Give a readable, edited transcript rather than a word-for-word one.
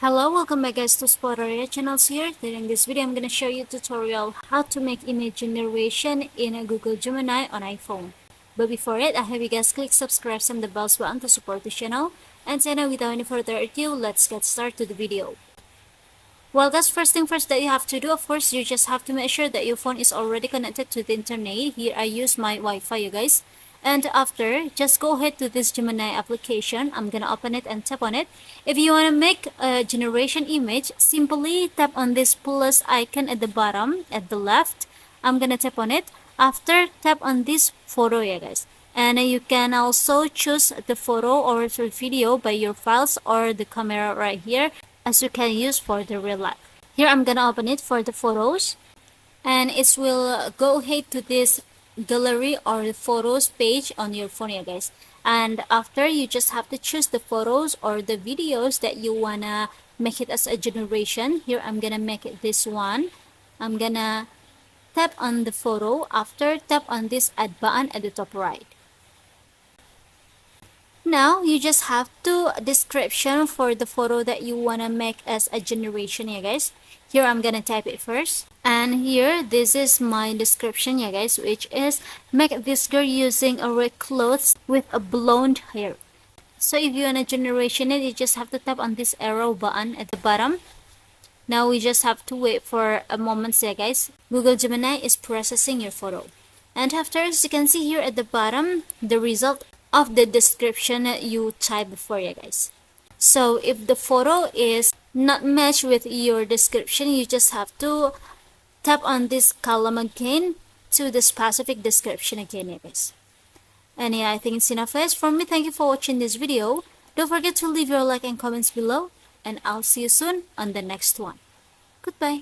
Hello, welcome back guys to Spotter channels here. Today in this video I'm gonna show you a tutorial how to make image generation in a Google Gemini on iPhone. But before it, I have you guys click subscribe and the bells button to support the channel. And so now without any further ado, let's get started to the video. Well guys, first thing first that you have to do, of course, you just have to make sure that your phone is already connected to the internet. Here I use my Wi-Fi, you guys. And after, just go ahead to this Gemini application. I'm gonna open it and tap on it. If you want to make a generation image, simply tap on this plus icon at the bottom at the left. I'm gonna tap on it. After, tap on this photo, yeah guys. And you can also choose the photo or the video by your files or the camera right here, as you can use for the real life. Here I'm gonna open it for the photos, and it will go ahead to this gallery or the photos page on your phone, yeah guys. And after, you just have to choose the photos or the videos that you wanna make it as a generation. Here I'm gonna make it this one. I'm gonna tap on the photo. After, tap on this add button at the top right. Now you just have to description for the photo that you wanna make as a generation, yeah guys. Here I'm gonna type it first, and here this is my description, yeah guys, which is make this girl using a red clothes with a blonde hair. So if you wanna generation it, you just have to tap on this arrow button at the bottom. Now we just have to wait for a moment, yeah guys. Google Gemini is processing your photo, and after, as you can see here at the bottom, the result of the description you type before, yeah guys. So if the photo is not matched with your description, you just have to tap on this column again to the specific description again, yeah guys. And yeah, I think it's enough guys for me. Thank you for watching this video. Don't forget to leave your like and comments below, and I'll see you soon on the next one. Goodbye.